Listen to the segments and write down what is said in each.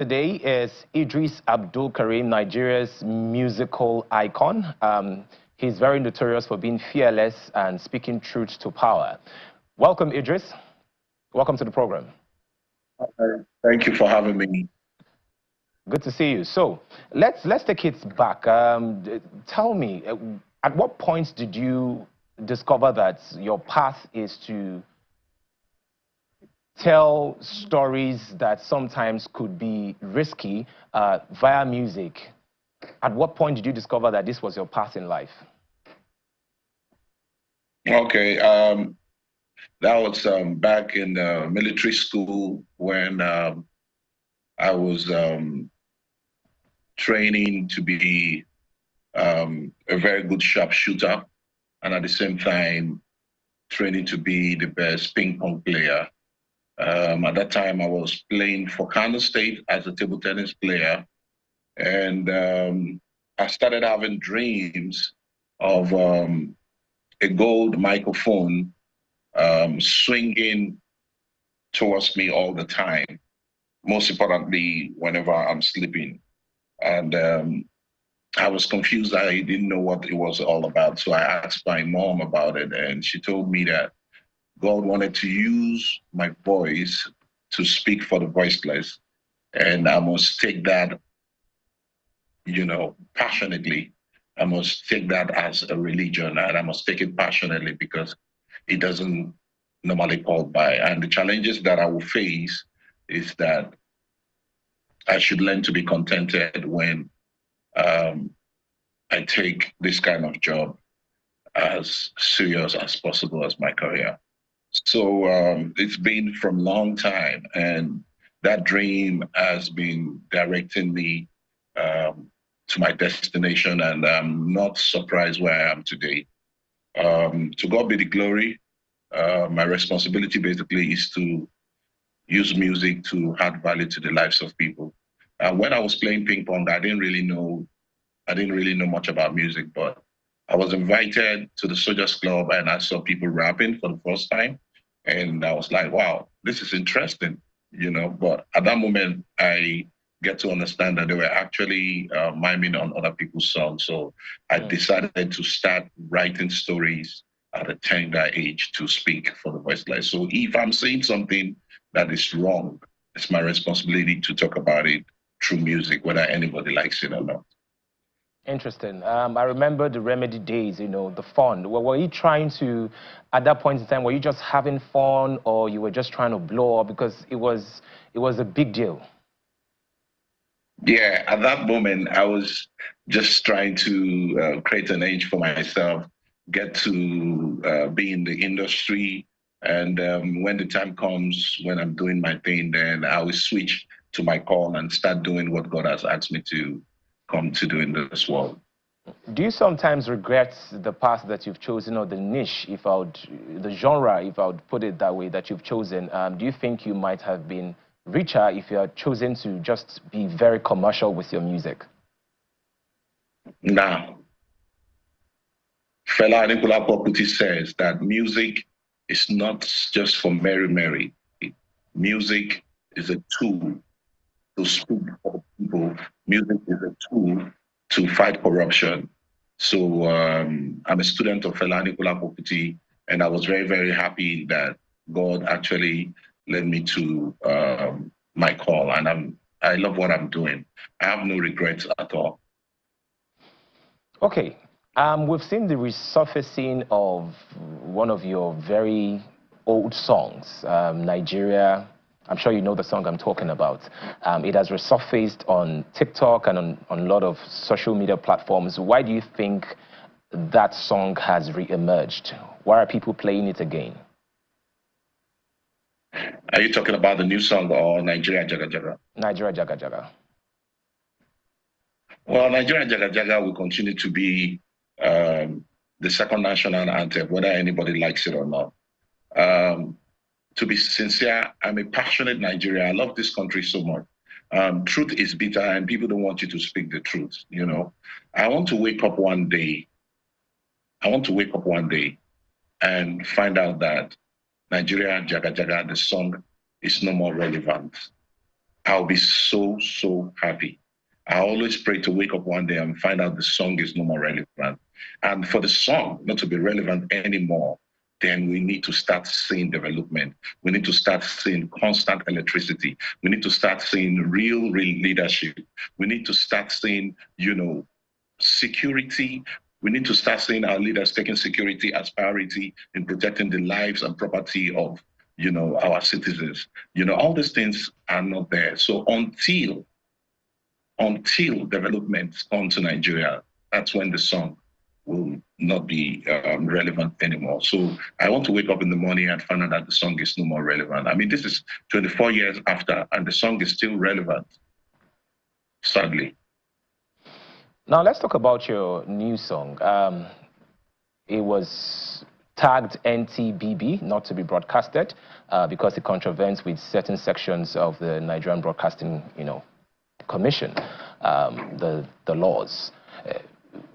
Today is Eedris Abdulkareem, Nigeria's musical icon. He's very notorious for being fearless and speaking truth to power. Welcome, Eedris. Welcome to the program. Thank you for having me. Good to see you. So let's take it back. Tell me, at what point did you discover that your path is to tell stories that sometimes could be risky via music? At what point did you discover that this was your path in life? Okay, that was back in military school when I was training to be a very good sharpshooter, and at the same time training to be the best ping pong player. At that time, I was playing for Kano State as a table tennis player, and I started having dreams of a gold microphone swinging towards me all the time, most importantly, whenever I'm sleeping. And I was confused. I didn't know what it was all about. So I asked my mom about it, and she told me that God wanted to use my voice to speak for the voiceless. And I must take that, passionately. I must take that as a religion, and I must take it passionately because it doesn't normally call by. And the challenges that I will face is that I should learn to be contented when I take this kind of job as serious as possible as my career. So it's been from a long time, and that dream has been directing me to my destination, and I'm not surprised where I am today. To God be the glory. My responsibility basically is to use music to add value to the lives of people. When I was playing ping pong, I didn't really know much about music, but I was invited to the Soldiers Club and I saw people rapping for the first time. And I was like, wow, this is interesting, But at that moment, I get to understand that they were actually miming on other people's songs. So I decided to start writing stories at a tender age to speak for the voiceless. So if I'm saying something that is wrong, it's my responsibility to talk about it through music, whether anybody likes it or not. Interesting. I remember the Remedy days, the fun. Were you trying to, at that point in time, were you just having fun or you were just trying to blow up? Because it was a big deal. Yeah, at that moment, I was just trying to create an edge for myself, get to be in the industry. And when the time comes when I'm doing my thing, then I will switch to my call and start doing what God has asked me to come to do in this world. Do you sometimes regret the path that you've chosen or the niche, the genre, if I would put it that way, that you've chosen? Do you think you might have been richer if you had chosen to just be very commercial with your music? Now, Fela Anikulapo Kuti says that music is not just for Mary Mary. Music is a tool to speak for the people. Music is a tool to fight corruption. So I'm a student of Fela Anikulapo Kuti, and I was very, very happy that God actually led me to my call, and I love what I'm doing. I have no regrets at all. Okay. We've seen the resurfacing of one of your very old songs, Nigeria. I'm sure you know the song I'm talking about. It has resurfaced on TikTok and on a lot of social media platforms. Why do you think that song has re-emerged? Why are people playing it again? Are you talking about the new song or Nigeria Jaga Jaga? Nigeria Jaga Jaga. Well, Nigeria Jaga Jaga will continue to be the second national anthem, whether anybody likes it or not. To be sincere, I'm a passionate Nigerian. I love this country so much. Truth is bitter and people don't want you to speak the truth, I want to wake up one day. And find out that Nigeria Jaga Jaga, the song, is no more relevant. I'll be so, so happy. I always pray to wake up one day and find out the song is no more relevant. And for the song not to be relevant anymore, then we need to start seeing development. We need to start seeing constant electricity. We need to start seeing real leadership. We need to start seeing, security. We need to start seeing our leaders taking security as priority in protecting the lives and property of, our citizens. All these things are not there. So until developments come to Nigeria, that's when the song will not be relevant anymore. So I want to wake up in the morning and find out that the song is no more relevant. I mean, this is 24 years after, and the song is still relevant, sadly. Now, let's talk about your new song. It was tagged NTBB, not to be broadcasted, because it contravenes with certain sections of the Nigerian Broadcasting, Commission, the laws.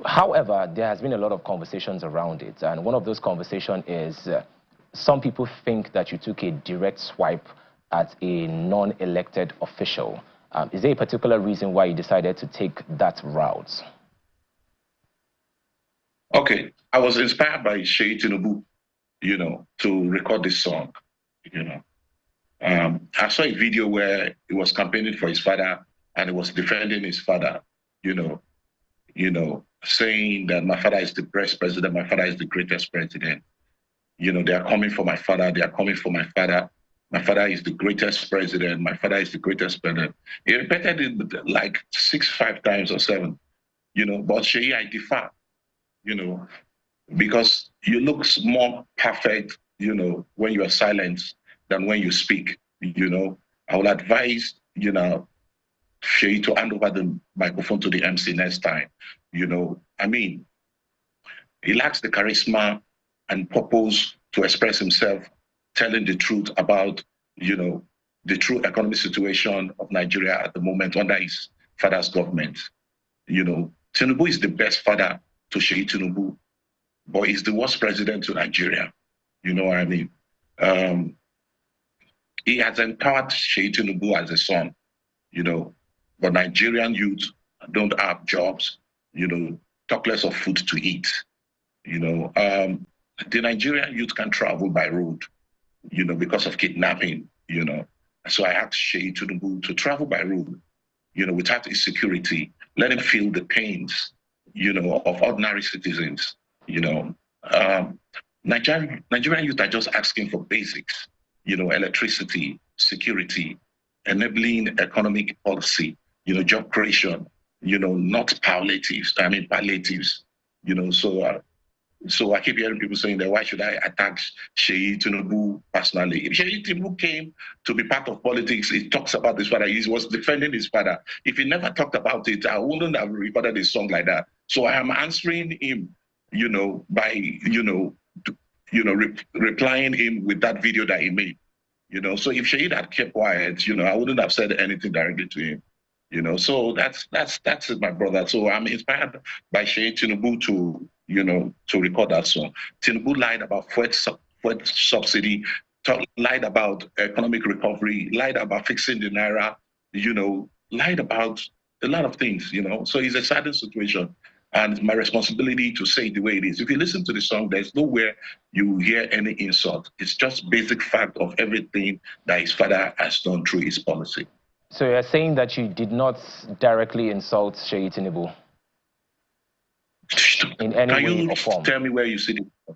However, there has been a lot of conversations around it, and one of those conversations is some people think that you took a direct swipe at a non-elected official. Is there a particular reason why you decided to take that route? Okay, I was inspired by Seyi Tinubu, to record this song. I saw a video where he was campaigning for his father and he was defending his father, saying that my father is the best president, my father is the greatest president. They are coming for my father, they are coming for my father. My father is the greatest president, my father is the greatest president. He repeated it like 5 times or 7, but Seyi, I differ, because you look more perfect, when you are silent than when you speak. I would advise, Seyi to hand over the microphone to the MC next time. I mean, he lacks the charisma and purpose to express himself, telling the truth about, the true economic situation of Nigeria at the moment under his father's government. Tinubu is the best father to Seyi Tinubu, but he's the worst president to Nigeria. You know what I mean? He has empowered Seyi Tinubu as a son, but Nigerian youth don't have jobs, talk less of food to eat. The Nigerian youth can travel by road, because of kidnapping, So I asked Seyi Tinubu to travel by road, without insecurity, let him feel the pains, of ordinary citizens, Nigerian youth are just asking for basics, electricity, security, enabling economic policy, job creation, not palliatives. I mean palliatives, so I keep hearing people saying that why should I attack Seyi Tinubu personally? If Seyi Tinubu came to be part of politics, he talks about his father. He was defending his father. If he never talked about it, I wouldn't have recorded a song like that. So I am answering him, by, replying him with that video that he made. So if Seyi had kept quiet, I wouldn't have said anything directly to him. So that's my brother. So I'm inspired by Seyi Tinubu to record that song. Tinubu lied about fuel subsidy, lied about economic recovery, lied about fixing the naira, lied about a lot of things, So it's a saddening situation. And it's my responsibility to say it the way it is. If you listen to the song, there's nowhere you hear any insult. It's just basic fact of everything that his father has done through his policy. So you're saying that you did not directly insult Seyi Tinubu in any way or form? Tell me where you see it?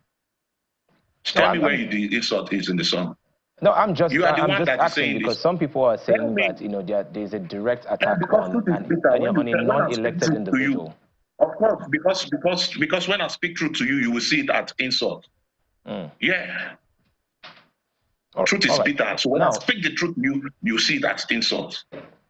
Tell me where the insult is in the song. No, I'm just asking because some people are saying that there's a direct attack on a non-elected individual. Of course, because when I speak truth to you, you will see that insult. Yeah. Truth is bitter. So when I speak the truth to you, you see that insult.